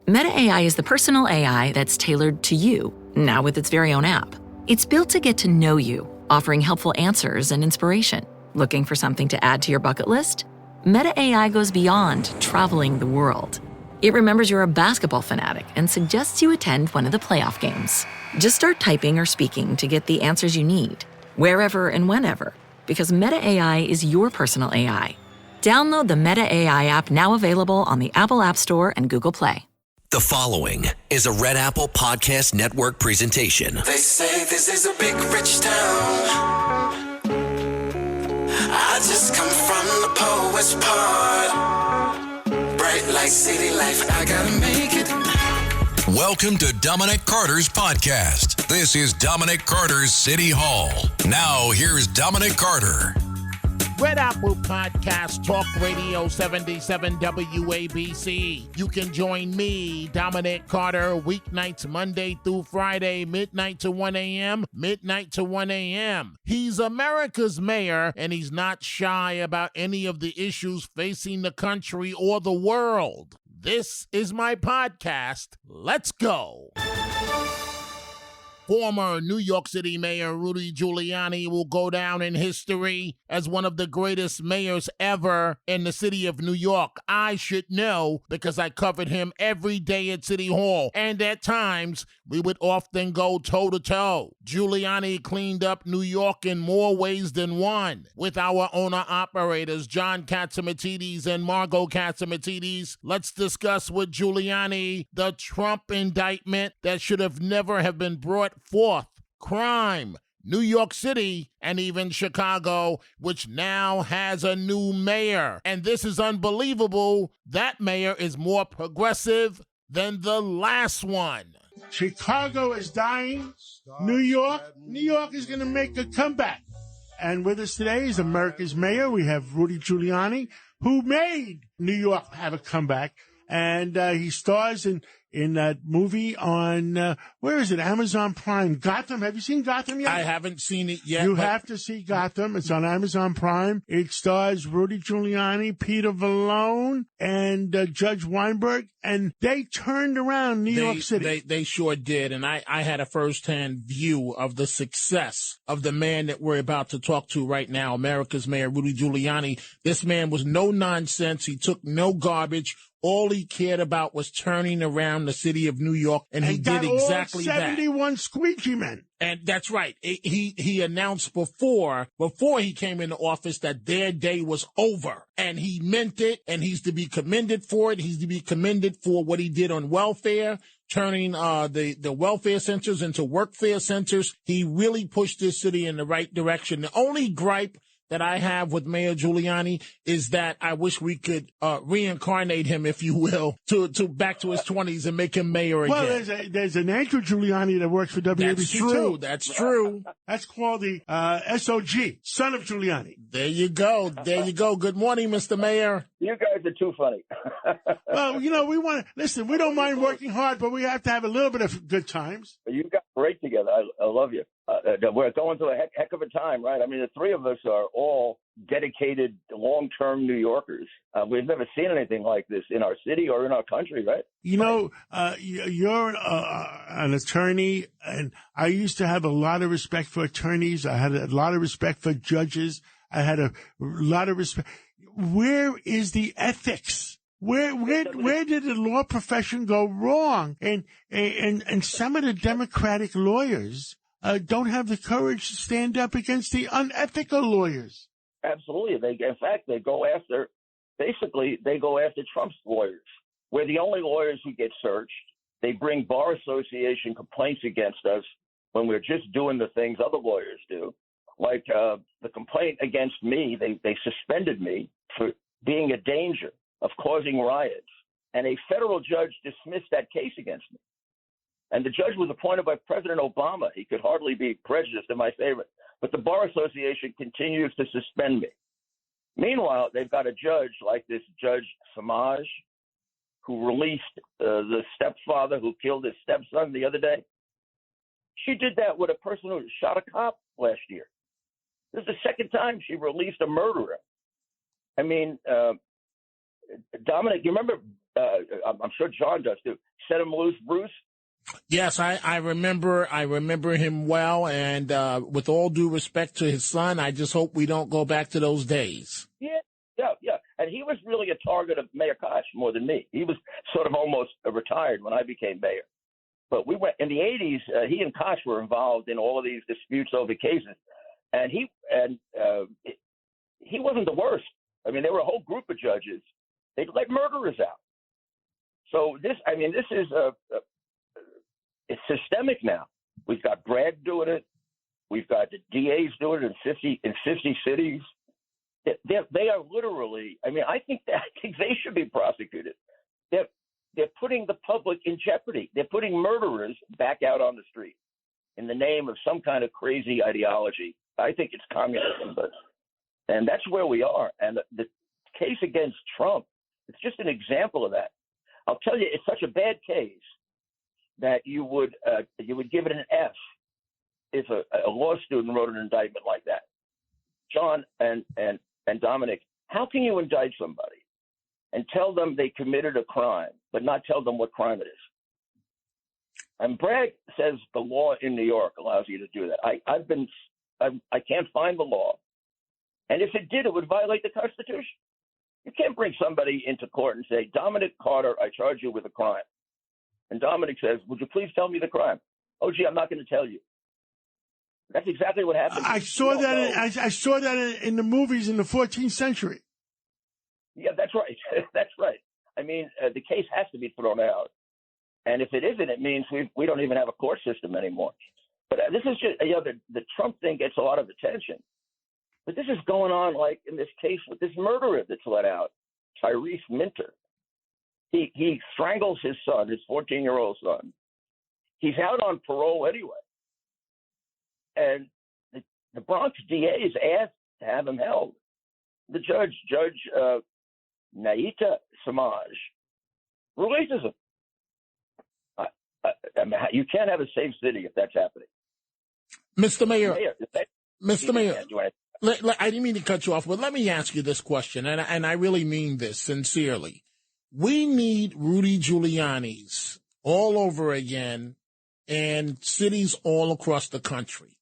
Meta AI is the personal AI that's tailored to you, now with its very own app. It's built to get to know you, offering helpful answers and inspiration. Looking for something to add to your bucket list? Meta AI goes beyond traveling the world. It remembers you're a basketball fanatic and suggests you attend one of the playoff games. Just start typing or speaking to get the answers you need, wherever and whenever, because Meta AI is your personal AI. Download the Meta AI app, now available on the Apple App Store and Google Play. The following is a Red Apple Podcast Network presentation. They say this is a big rich town. I just come from the poet's part. Bright like city life, I gotta make it. Welcome to Dominic Carter's podcast. This is Dominic Carter's City Hall. Now, here's Dominic Carter. Red Apple Podcast, Talk Radio 77 WABC. You can join me, Dominic Carter, weeknights Monday through Friday, midnight to 1 a.m., midnight to 1 a.m. He's America's mayor, and he's not shy about any of the issues facing the country or the world. This is my podcast. Let's go. Former New York City Mayor Rudy Giuliani will go down in history as one of the greatest mayors ever in the city of New York. I should know because I covered him every day at City Hall, and at times we would often go toe-to-toe. Giuliani cleaned up New York in more ways than one. With our owner-operators, John Catsimatidis and Margot Catsimatidis, let's discuss with Giuliani the Trump indictment that should have never have been brought forth, crime, New York City, and even Chicago, which now has a new mayor. And this is unbelievable. That mayor is more progressive than the last one. Chicago is dying. New York is going to make a comeback. And with us today is America's mayor. We have Rudy Giuliani, who made New York have a comeback. And he stars in that movie on, where is it? Amazon Prime. Gotham. Have you seen Gotham yet? I haven't seen it yet. You have to see Gotham. It's on Amazon Prime. It stars Rudy Giuliani, Peter Vallone, and Judge Weinberg. And they turned around New York City. They sure did. And I had a firsthand view of the success of the man that we're about to talk to right now, America's Mayor Rudy Giuliani. This man was no nonsense. He took no garbage. All he cared about was turning around the city of New York, and he did exactly that. 71 squeegee men. And that's right. He announced before he came into office that their day was over. And he meant it, and he's to be commended for it. He's to be commended for what he did on welfare, turning the welfare centers into workfare centers. He really pushed this city in the right direction. The only gripe that I have with Mayor Giuliani is that I wish we could reincarnate him, if you will, to back to his 20s and make him mayor again. Well, there's an Andrew Giuliani that works for WABC. That's true. That's true. That's called the SOG, son of Giuliani. There you go. There you go. Good morning, Mr. Mayor. You guys are too funny. Well, we want to listen. We don't mind working hard, but we have to have a little bit of good times. You got great together. I love you. We're going through a heck of a time, right? I mean, the three of us are all dedicated, long-term New Yorkers. We've never seen anything like this in our city or in our country, right? You're an attorney, and I used to have a lot of respect for attorneys. I had a lot of respect for judges. I had a lot of respect. Where is the ethics? Where did the law profession go wrong? And some of the Democratic lawyers don't have the courage to stand up against the unethical lawyers. Absolutely. They go after Trump's lawyers. We're the only lawyers who get searched. They bring Bar Association complaints against us when we're just doing the things other lawyers do. Like the complaint against me, they suspended me for being a danger of causing riots. And a federal judge dismissed that case against me. And the judge was appointed by President Obama. He could hardly be prejudiced in my favor. But the Bar Association continues to suspend me. Meanwhile, they've got a judge like this Judge Samaj, who released the stepfather who killed his stepson the other day. She did that with a person who shot a cop last year. This is the second time she released a murderer. I mean, Dominic, you remember? I'm sure John does too. Set him loose, Bruce. Yes, I remember him well, and with all due respect to his son, I just hope we don't go back to those days. Yeah. And he was really a target of Mayor Koch more than me. He was sort of almost retired when I became mayor. But we went in the 80s. He and Koch were involved in all of these disputes over cases, and he wasn't the worst. I mean, there were a whole group of judges. They'd let murderers out. So this is it's systemic now. We've got Bragg doing it. We've got the DAs doing it in 50 cities. They are literally. I mean, I think they should be prosecuted. They're putting the public in jeopardy. They're putting murderers back out on the street in the name of some kind of crazy ideology. I think it's communism, and that's where we are. And the case against Trump, it's just an example of that. I'll tell you, it's such a bad case that you would give it an F if a law student wrote an indictment like that. John and Dominic, how can you indict somebody and tell them they committed a crime, but not tell them what crime it is? And Bragg says the law in New York allows you to do that. I can't find the law, and if it did, it would violate the Constitution. You can't bring somebody into court and say, Dominic Carter, I charge you with a crime. And Dominic says, would you please tell me the crime? Oh, gee, I'm not going to tell you. That's exactly what happened. I saw that in the movies in the 14th century. Yeah, that's right. That's right. I mean, the case has to be thrown out. And if it isn't, it means we don't even have a court system anymore. But this is just, the Trump thing gets a lot of attention. But this is going on like in this case with this murderer that's let out, Tyrese Minter. He strangles his son, his 14-year-old son. He's out on parole anyway. And the Bronx DA is asked to have him held. The Judge Naita Samaj, releases him. I mean, you can't have a safe city if that's happening. Mr. Mayor, I didn't mean to cut you off, but let me ask you this question, and I really mean this sincerely. We need Rudy Giuliani's all over again in cities all across the country.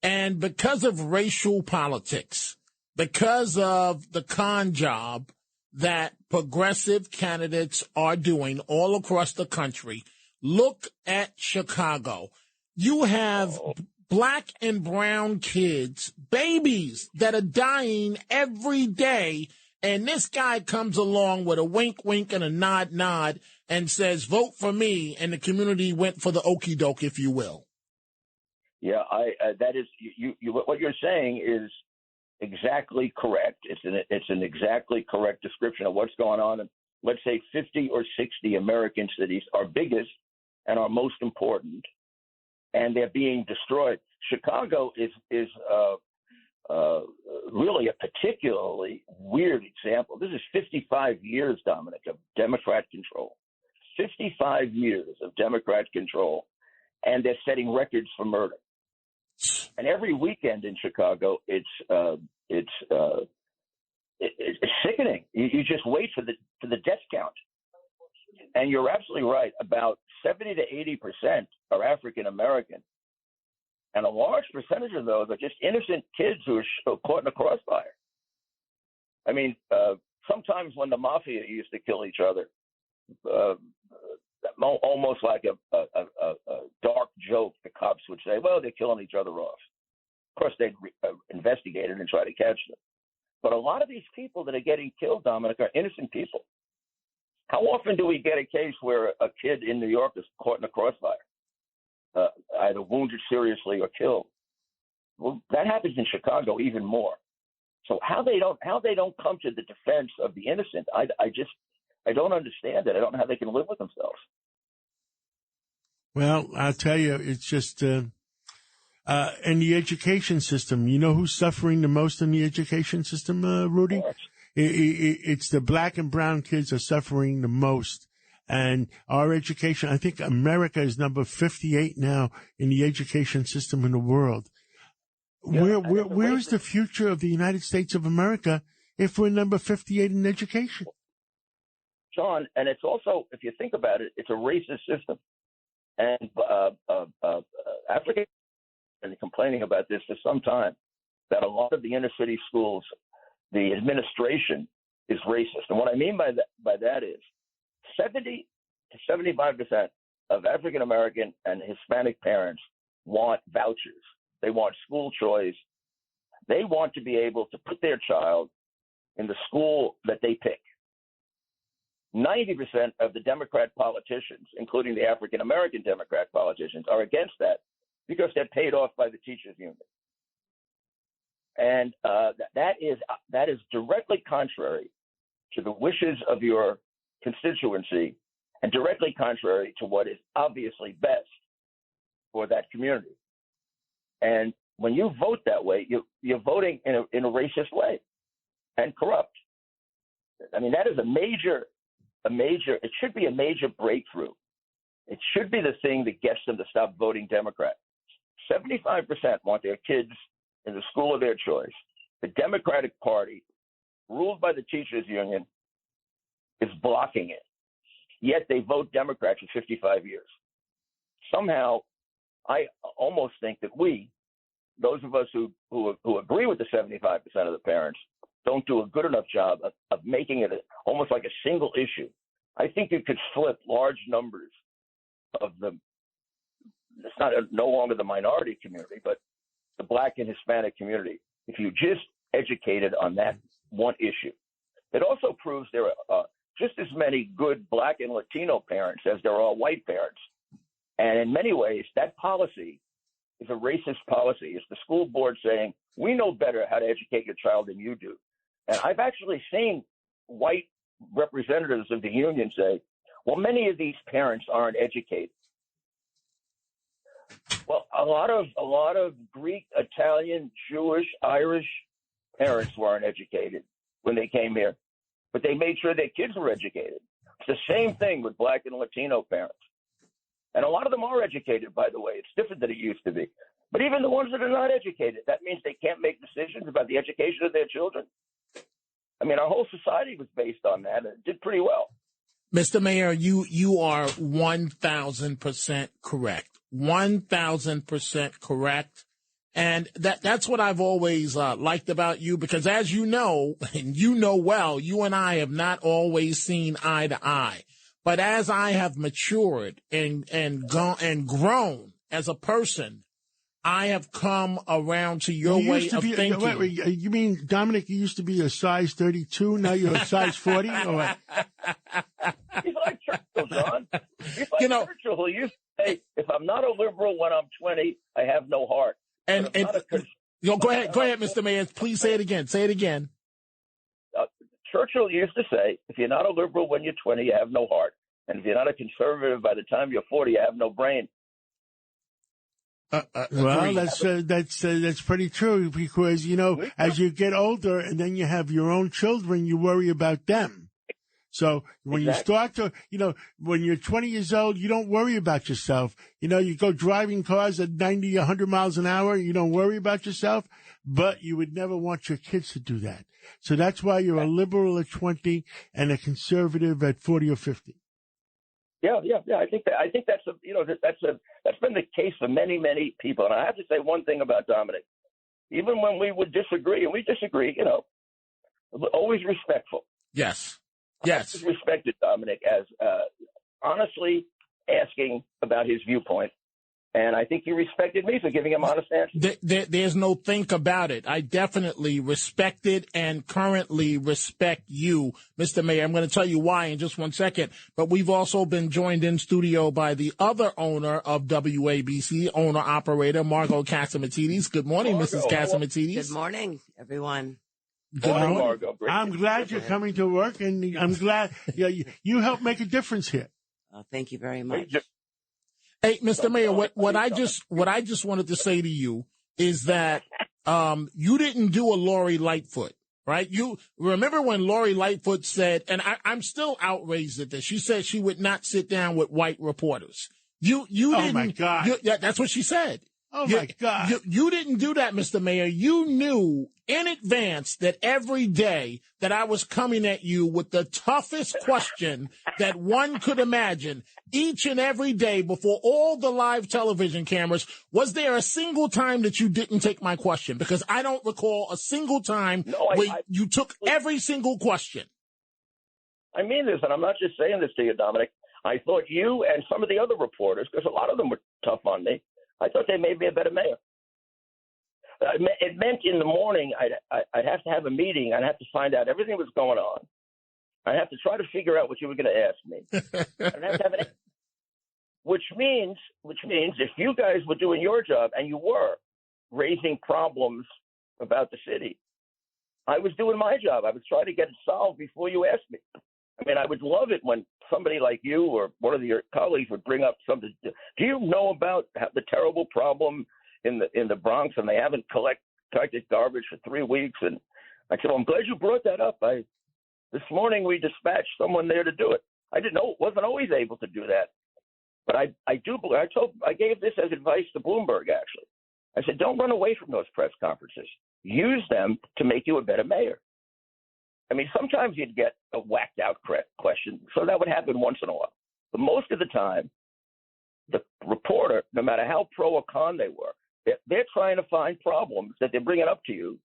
And because of racial politics, because of the con job that progressive candidates are doing all across the country, look at Chicago. You have black and brown kids, babies that are dying every day. And this guy comes along with a wink, wink, and a nod, nod, and says, vote for me. And the community went for the okie doke, if you will. Yeah, that is what you're saying is exactly correct. It's an exactly correct description of what's going on in, let's say, 50 or 60 American cities, our biggest and our most important, and they're being destroyed. Chicago is really a particularly weird example. This is 55 years, Dominic, of Democrat control. 55 years of Democrat control, and they're setting records for murder. And every weekend in Chicago, it's sickening. You just wait for the death count. And you're absolutely right. About 70 to 80% are African American, and a large percentage of those are just innocent kids who are caught in a crossfire. I mean, sometimes when the mafia used to kill each other, almost like a dark joke, the cops would say, well, they're killing each other off. Of course, they'd investigate it and try to catch them. But a lot of these people that are getting killed, Dominic, are innocent people. How often do we get a case where a kid in New York is caught in a crossfire, either wounded seriously or killed? Well, that happens in Chicago even more. So how they don't come to the defense of the innocent, I don't understand it. I don't know how they can live with themselves. Well, I'll tell you, it's just in the education system. You know who's suffering the most in the education system, Rudy? It's the black and brown kids are suffering the most. And our education, I think America is number 58 now in the education system in the world. Yeah, where is the future of the United States of America if we're number 58 in education? John, and it's also, if you think about it, it's a racist system. And African have been complaining about this for some time, that a lot of the inner city schools, the administration is racist. And what I mean by that is 70 to 75% of African American and Hispanic parents want vouchers. They want school choice. They want to be able to put their child in the school that they pick. 90% of the Democrat politicians, including the African American Democrat politicians, are against that because they're paid off by the teachers union. And that is directly contrary to the wishes of your constituency and directly contrary to what is obviously best for that community. And when you vote that way, you're voting in a racist way and corrupt. I mean, that is it should be a major breakthrough. It should be the thing that gets them to stop voting Democrat. 75% want their kids in the school of their choice. The Democratic Party, ruled by the teachers union, is blocking it. Yet they vote Democrat for 55 years. Somehow, I almost think that those of us who agree with the 75% of the parents, don't do a good enough job of making it almost like a single issue. I think you could flip large numbers of it's no longer the minority community, but the Black and Hispanic community, if you just educated on that one issue. It also proves there are just as many good Black and Latino parents as there are white parents. And in many ways, that policy is a racist policy. It's the school board saying, we know better how to educate your child than you do. And I've actually seen white representatives of the union say, well, many of these parents aren't educated. Well, a lot of Greek, Italian, Jewish, Irish parents weren't educated when they came here, but they made sure their kids were educated. It's the same thing with Black and Latino parents. And a lot of them are educated, by the way. It's different than it used to be. But even the ones that are not educated, that means they can't make decisions about the education of their children. I mean, our whole society was based on that, and it did pretty well. Mr. Mayor, you are 1,000% correct. 1,000% correct. And that's what I've always liked about you, because as you know, and you know well, you and I have not always seen eye to eye. But as I have matured and grown as a person, I have come around to your way of thinking. Wait, you mean, Dominic, you used to be a size 32, now you're a size 40? Or what? He's like Churchill, John. He's like Churchill, who used to say, if I'm not a liberal when I'm 20, I have no heart. And go ahead, Mr. Mayor. Please say it again. Say it again. Churchill used to say, if you're not a liberal when you're 20, you have no heart. And if you're not a conservative by the time you're 40, you have no brain. Well, that's pretty true, because, as you get older and then you have your own children, you worry about them. So when you start to, when you're 20 years old, you don't worry about yourself. You go driving cars at 90, 100 miles an hour. You don't worry about yourself, but you would never want your kids to do that. So that's why you're a liberal at 20 and a conservative at 40 or 50. Yeah. I think that's been the case for many, many people. And I have to say one thing about Dominic. Even when we would disagree, and we disagree, always respectful. Yes. I respected Dominic as honestly asking about his viewpoint. And I think he respected me for giving him honest answers. There's no think about it. I definitely respected and currently respect you, Mr. Mayor. I'm going to tell you why in just one second. But we've also been joined in studio by the other owner of WABC, owner-operator, Margot Catsimatidis. Good morning, Mrs. Catsimatidis. Good morning, everyone. Good morning, Margot. I'm glad you're coming to work, and I'm glad you helped make a difference here. Thank you very much. Hey, Mr. Mayor, what I just wanted to say to you is that you didn't do a Lori Lightfoot, right? You remember when Lori Lightfoot said, and I'm still outraged at this. She said she would not sit down with white reporters. You didn't. Oh my God! That's what she said. Oh, my God. You didn't do that, Mr. Mayor. You knew in advance that every day that I was coming at you with the toughest question that one could imagine, each and every day before all the live television cameras. Was there a single time that you didn't take my question? Because I don't recall a single time where you took every single question. I mean this, and I'm not just saying this to you, Dominic. I thought you and some of the other reporters, because a lot of them were tough on me, I thought they made me a better mayor. It meant in the morning I'd have to have a meeting. I'd have to find out everything that was going on. I'd have to try to figure out what you were going to ask me. I'd have to have an, which means if you guys were doing your job and you were raising problems about the city, I was doing my job. I was trying to get it solved before you asked me. I mean, I would love it when somebody like you or one of your colleagues would bring up something. Do you know about the terrible problem in the Bronx and they haven't collected garbage for 3 weeks? And I said, well, I'm glad you brought that up. This morning we dispatched someone there to do it. I wasn't always able to do that, but I gave this as advice to Bloomberg. Actually, I said, don't run away from those press conferences. Use them to make you a better mayor. I mean, sometimes you'd get a whacked out question, so that would happen once in a while. But most of the time, the reporter, no matter how pro or con they were, they're trying to find problems that they're bringing up to you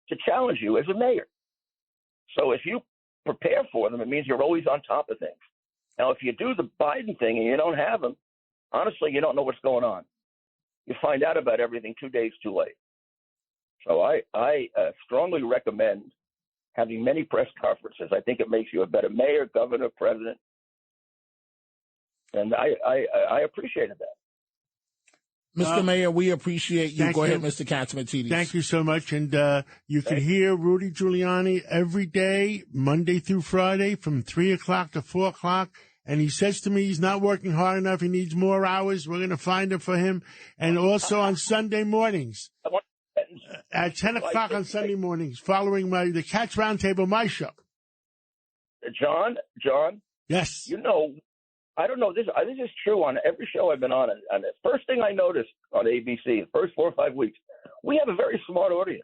to challenge you as a mayor. So if you prepare for them, it means you're always on top of things. Now, if you do the Biden thing and you don't have them, honestly, you don't know what's going on. You find out about everything 2 days too late. So I strongly recommend having many press conferences. I think it makes you a better mayor, governor, president. And I appreciated that. Mr. Mayor, we appreciate you. Go ahead, Mr. Catsimatidis. Thank you so much. And you can hear Rudy Giuliani every day, Monday through Friday, from 3 o'clock to 4 o'clock. And he says to me he's not working hard enough. He needs more hours. We're going to find it for him. And also on Sunday mornings. At 10 o'clock on Sunday mornings, following the Cats Roundtable, my show. John? Yes. You know, I don't know, this is true on every show I've been on. And the first thing I noticed on ABC, the first 4 or 5 weeks, we have a very smart audience.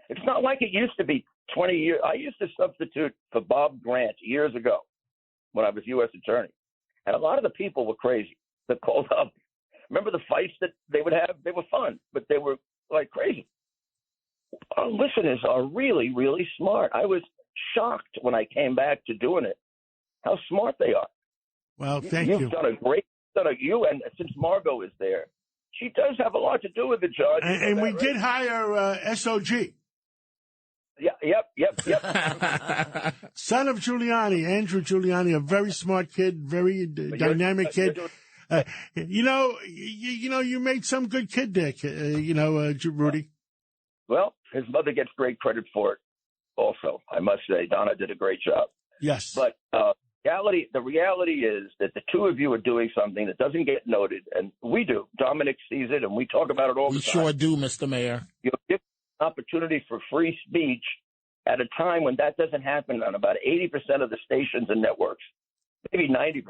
It's not like it used to be 20 years. I used to substitute for Bob Grant years ago when I was U.S. attorney. And a lot of the people were crazy that called up. Remember the fights that they would have? They were fun, but they were like crazy. Our listeners are really, really smart. I was shocked when I came back to doing it, how smart they are. Well, thank you. You've done a great, and since Margot is there, she does have a lot to do with the judge. And we did hire SOG. Yep. Son of Giuliani, Andrew Giuliani, a very smart kid, very dynamic kid. You made some good kid there, Rudy. Well, his mother gets great credit for it also, I must say. Donna did a great job. Yes. But the reality is that the two of you are doing something that doesn't get noted, and we do. Dominic sees it, and we talk about it all the time. We sure do, Mr. Mayor. You give an opportunity for free speech at a time when that doesn't happen on about 80% of the stations and networks, maybe 90%.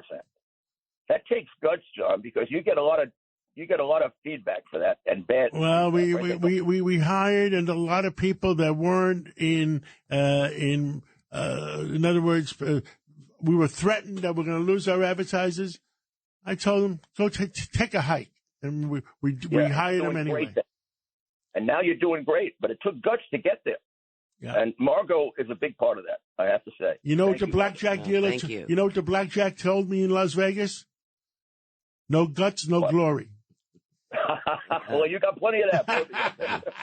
That takes guts, John, because you get a lot of feedback for that and bad. Well, we hired and a lot of people that weren't in other words, we were threatened that we're going to lose our advertisers. I told them go take a hike, and we hired them anyway. And now you're doing great, but it took guts to get there. Yeah. And Margot is a big part of that, I have to say. You know what the blackjack dealer? You know what the blackjack told me in Las Vegas? No guts, no glory. Well, you got plenty of that.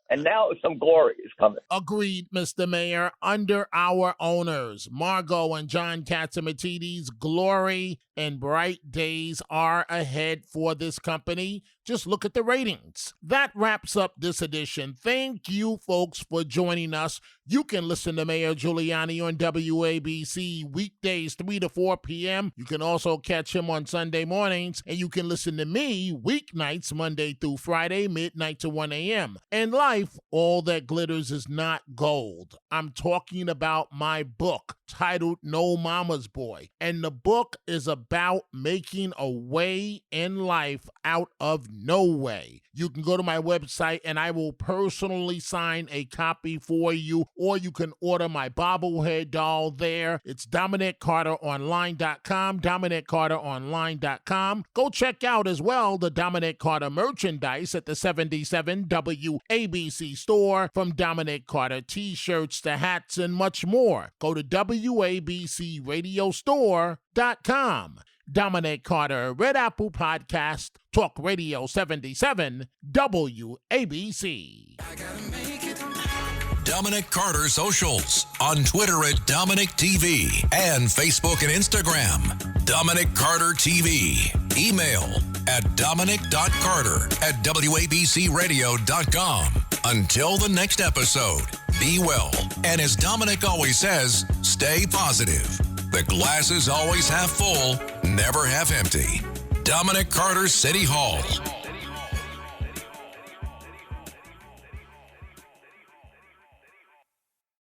And now some glory is coming. Agreed, Mr. Mayor. Under our owners, Margot and John Catsimatidis, glory and bright days are ahead for this company. Just look at the ratings. That wraps up this edition. Thank you, folks, for joining us. You can listen to Mayor Giuliani on WABC weekdays 3 to 4 p.m. You can also catch him on Sunday mornings, and you can listen to me weeknights Monday through Friday, midnight to 1 a.m. In life, all that glitters is not gold. I'm talking about my book titled No Mama's Boy, and the book is about making a way in life out of No way. You can go to my website and I will personally sign a copy for you, or you can order my bobblehead doll there. It's DominicCarterOnline.com, DominicCarterOnline.com. Go check out as well the Dominic Carter merchandise at the 77 WABC store, from Dominic Carter t-shirts to hats and much more. Go to WABCRadiostore.com. Dominic Carter, Red Apple Podcast, Talk Radio 77, WABC. Dominic Carter socials on Twitter at Dominic TV and Facebook and Instagram, Dominic Carter TV. Email at dominic.carter@wabcradio.com. Until the next episode, be well. And as Dominic always says, stay positive. The glass is always half full, never half empty. Dominic Carter City Hall.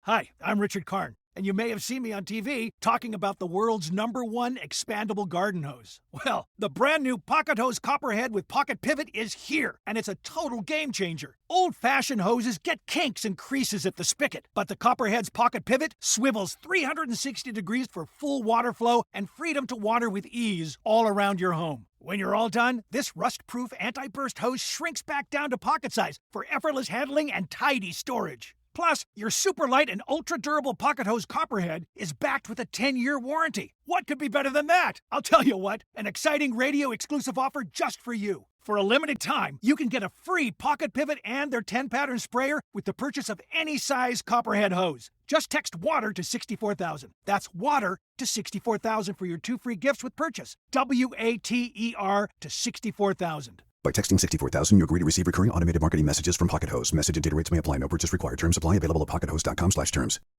Hi, I'm Richard Karn, and you may have seen me on TV talking about the world's #1 expandable garden hose. Well, the brand new Pocket Hose Copperhead with Pocket Pivot is here, and it's a total game changer. Old-fashioned hoses get kinks and creases at the spigot, but the Copperhead's Pocket Pivot swivels 360 degrees for full water flow and freedom to water with ease all around your home. When you're all done, this rust-proof anti-burst hose shrinks back down to pocket size for effortless handling and tidy storage. Plus, your super light and ultra-durable Pocket Hose Copperhead is backed with a 10-year warranty. What could be better than that? I'll tell you what, an exciting radio-exclusive offer just for you. For a limited time, you can get a free Pocket Pivot and their 10-pattern sprayer with the purchase of any size Copperhead hose. Just text WATER to 64,000. That's WATER to 64,000 for your 2 free gifts with purchase. WATER to 64,000. By texting 64,000, you agree to receive recurring automated marketing messages from Pocket Hose. Message and data rates may apply. No purchase required. Terms apply. Available at pockethose.com/terms.